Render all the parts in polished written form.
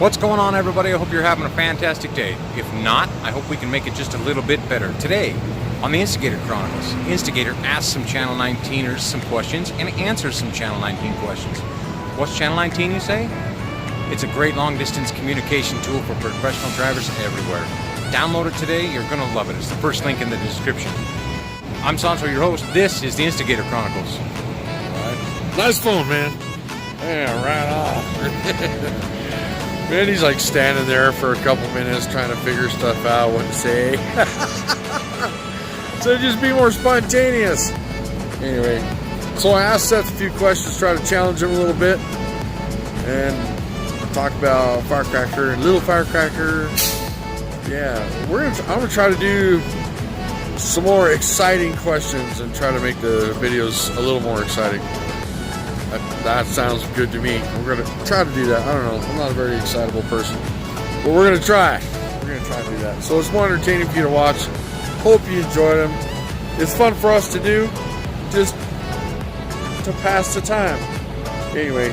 What's going on, everybody? I hope you're having a fantastic day. If not, I hope we can make it just a little bit better. Today, on the Instigator Chronicles, Instigator asks some Channel 19ers some questions and answers some Channel 19 questions. What's Channel 19, you say? It's a great long-distance communication tool for professional drivers everywhere. Download it today. You're going to love it. It's the first link in the description. I'm Sancho, your host. This is the Instigator Chronicles. All right. Nice phone, man. Yeah, right off. Man, he's like standing there for a couple minutes trying to figure stuff out, what to say. So just be more spontaneous. Anyway, so I asked Seth a few questions, try to challenge him a little bit, and talk about Firecracker and Little Firecracker. Yeah, I'm gonna try to do some more exciting questions and try to make the videos a little more exciting. That sounds good to me. We're going to try to do that. I don't know. I'm not a very excitable person. But we're going to try. We're going to try to do that. So it's more entertaining for you to watch. Hope you enjoy them. It's fun for us to do. Just to pass the time. Anyway,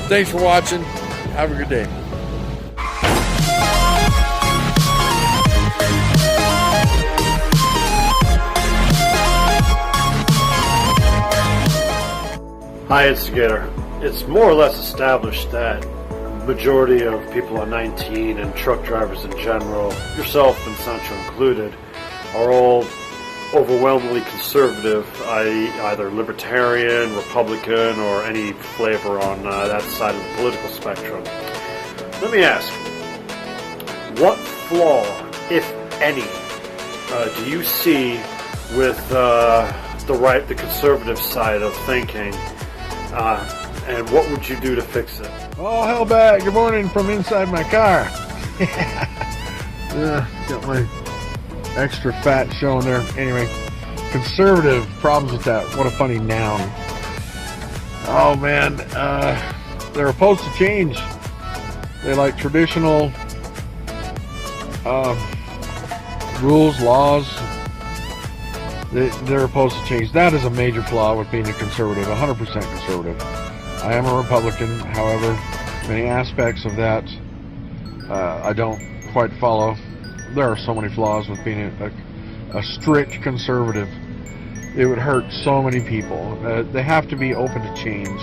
thanks for watching. Have a good day. Hi, Instigator. It's more or less established that the majority of people on 19 and truck drivers in general, yourself and Sancho included, are all overwhelmingly conservative, i.e. either libertarian, Republican, or any flavor on that side of the political spectrum. Let me ask, what flaw, if any, do you see with the conservative side of thinking? And what would you do to fix it? Oh, HellBat, good morning from inside my car. Got my extra fat showing there. Anyway, conservative, problems with that. What a funny noun. Oh, man. They're opposed to change. They like traditional rules, laws. They're opposed to change. That is a major flaw with being a conservative, 100% conservative. I am a Republican, however, many aspects of that I don't quite follow. There are so many flaws with being a strict conservative. It would hurt so many people. They have to be open to change.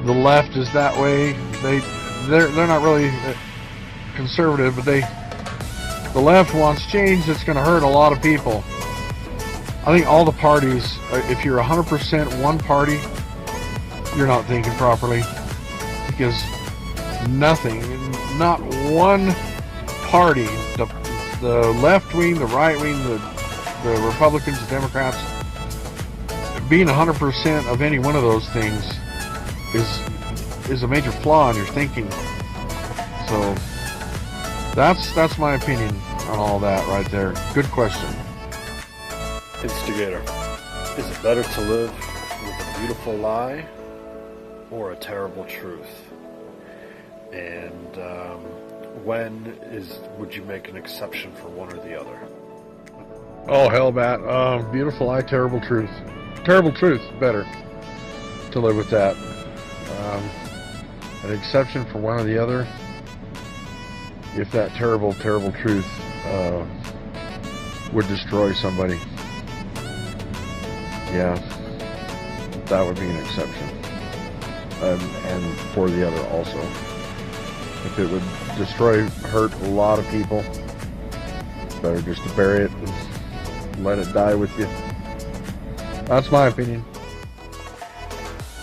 The left is that way. They're not really conservative, but the left wants change that's going to hurt a lot of people. I think all the parties, if you're 100% one party, you're not thinking properly. Because not one party, the left wing, the right wing, the Republicans, the Democrats, being 100% of any one of those things is a major flaw in your thinking. So that's my opinion on all that right there. Good question. Instigator, is it better to live with a beautiful lie or a terrible truth? And would you make an exception for one or the other? Oh, HellBat, beautiful lie, terrible truth. Terrible truth, better to live with that. An exception for one or the other. If that terrible, terrible truth would destroy somebody, yeah, that would be an exception. And for the other also. If it would hurt a lot of people, better just to bury it and let it die with you. That's my opinion.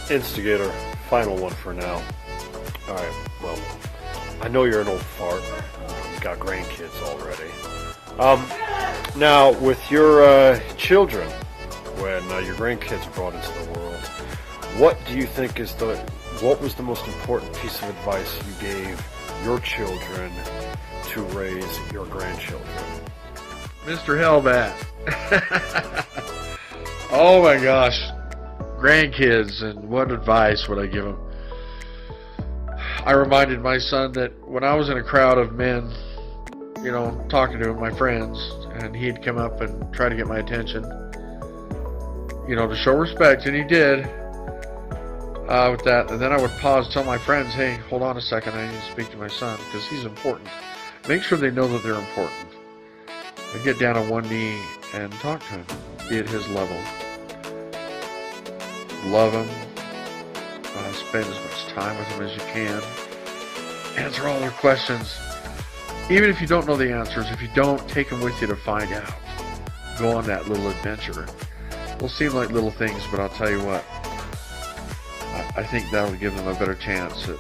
Instigator, final one for now. Alright, well, I know you're an old fart. You've got grandkids already. Now, with your children, when your grandkids are brought into the world, what do you think what was the most important piece of advice you gave your children to raise your grandchildren? Mr. HellBat. Oh my gosh. Grandkids, and what advice would I give them? I reminded my son that when I was in a crowd of men, talking to him, my friends, and he'd come up and try to get my attention, to show respect, and he did. with that. And then I would pause, tell my friends, hey, hold on a second, I need to speak to my son because he's important. Make sure they know that they're important. And get down on one knee and talk to him. Be at his level. Love him. Spend as much time with them as you can. Answer all their questions. Even if you don't know the answers, if you don't, take them with you to find out. Go on that little adventure. Will seem like little things, but I'll tell you what. I think that'll give them a better chance at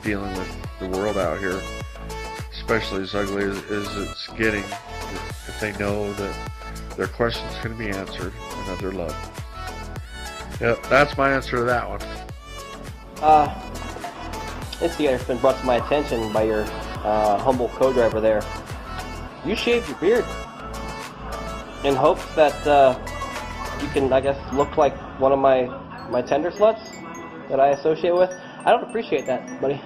dealing with the world out here, especially as ugly as it's getting, if they know that their questions can be answered and that they're loved. Yep, that's my answer to that one. Instigator's been brought to my attention by your humble co-driver there. You shaved your beard in hopes that you can, I guess, look like one of my tender sluts that I associate with. I don't appreciate that, buddy.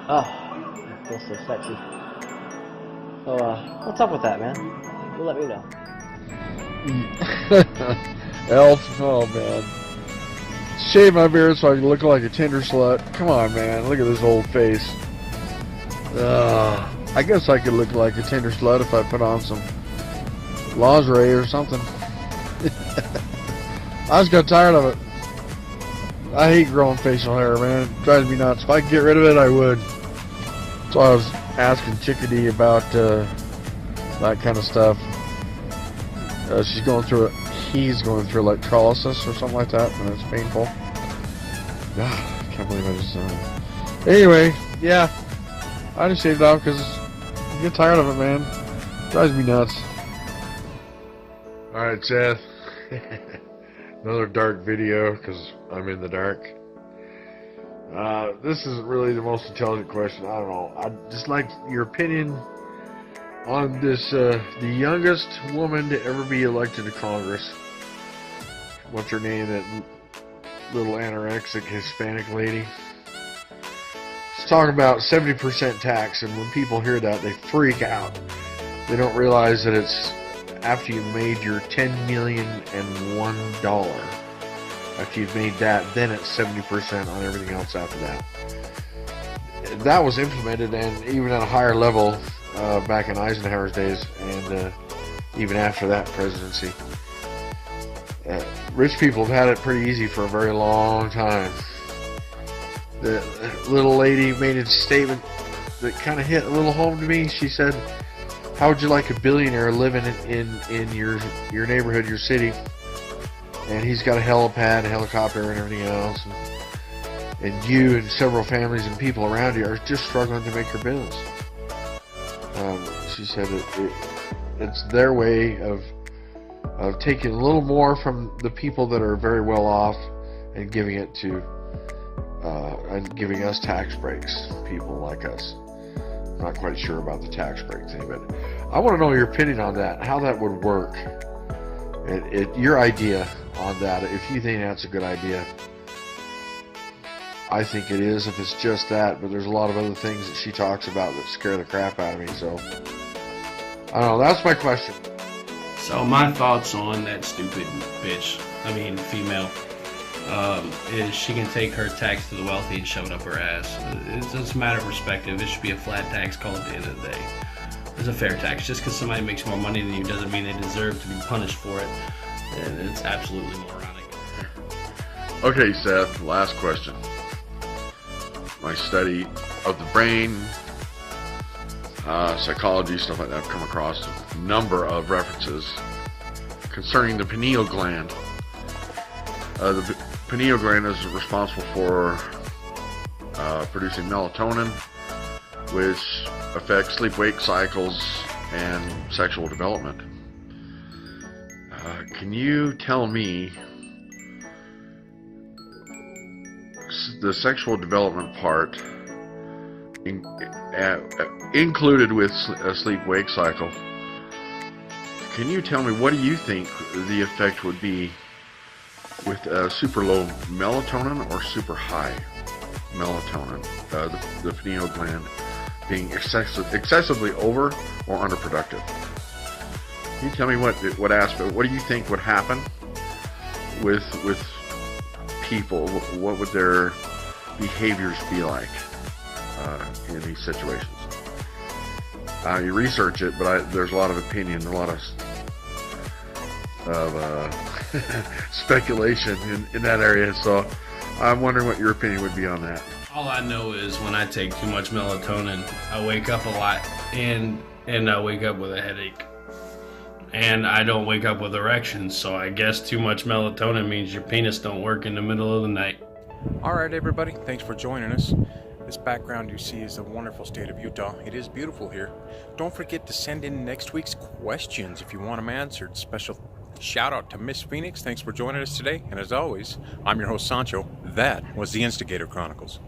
Oh, I feel so sexy. So, what's up with that, man? You let me know. Elf, oh man. Shave my beard so I can look like a Tinder slut. Come on, man. Look at this old face. I guess I could look like a Tinder slut if I put on some lingerie or something. I just got tired of it. I hate growing facial hair, man. It drives me nuts. If I could get rid of it, I would. So I was asking Chickadee about that kind of stuff. She's going through it. He's going through electrolysis or something like that, and it's painful. God, I can't believe I just. Anyway, yeah, I just shaved off because I get tired of it, man. It drives me nuts. All right, Seth. Another dark video because I'm in the dark. This isn't really the most intelligent question. I don't know. I'd just like your opinion on this, the youngest woman to ever be elected to Congress. What's her name? That little anorexic Hispanic lady. She's talking about 70% tax, and when people hear that, they freak out. They don't realize that it's after you've made your $10,001,001. After you've made that, then it's 70% on everything else after that. That was implemented, and even at a higher level back in Eisenhower's days, and even after that presidency. Rich people have had it pretty easy for a very long time. The little lady made a statement that kind of hit a little home to me. She said, how would you like a billionaire living in your neighborhood, your city, and he's got a helipad, a helicopter, and everything else, and you and several families and people around you are just struggling to make your bills. She said it's their way of taking a little more from the people that are very well off and giving it to and giving us tax breaks, people like us. I'm not quite sure about the tax break thing, but I want to know your opinion on that, how that would work. Your idea on that, if you think that's a good idea. I think it is if it's just that, but there's a lot of other things that she talks about that scare the crap out of me, so I don't know, that's my question. So my thoughts on that stupid bitch, female, is she can take her tax to the wealthy and shove it up her ass. It's just a matter of perspective. It should be a flat tax call at the end of the day. It's a fair tax. Just because somebody makes more money than you doesn't mean they deserve to be punished for it. And it's absolutely moronic. Okay, Seth, last question. My study of the brain, psychology, stuff like that, I've come across a number of references concerning the pineal gland. The pineal gland is responsible for producing melatonin, which affects sleep-wake cycles and sexual development. Can you tell me the sexual development part included with a sleep-wake cycle? Can you tell me, what do you think the effect would be with super low melatonin or super high melatonin? The pineal gland being excessively over or underproductive. Can you tell me what aspect? What do you think would happen with people, what would their behaviors be like in these situations? You research it, but there's a lot of opinion, a lot of speculation in that area. So I'm wondering what your opinion would be on that. All I know is when I take too much melatonin, I wake up a lot, and I wake up with a headache. And I don't wake up with erections, so I guess too much melatonin means your penis don't work in the middle of the night. All right, everybody, thanks for joining us. This background you see is the wonderful state of Utah. It is beautiful here. Don't forget to send in next week's questions if you want them answered. Special shout out to Miss Phoenix. Thanks for joining us today. And as always, I'm your host, Sancho. That was the Instigator Chronicles.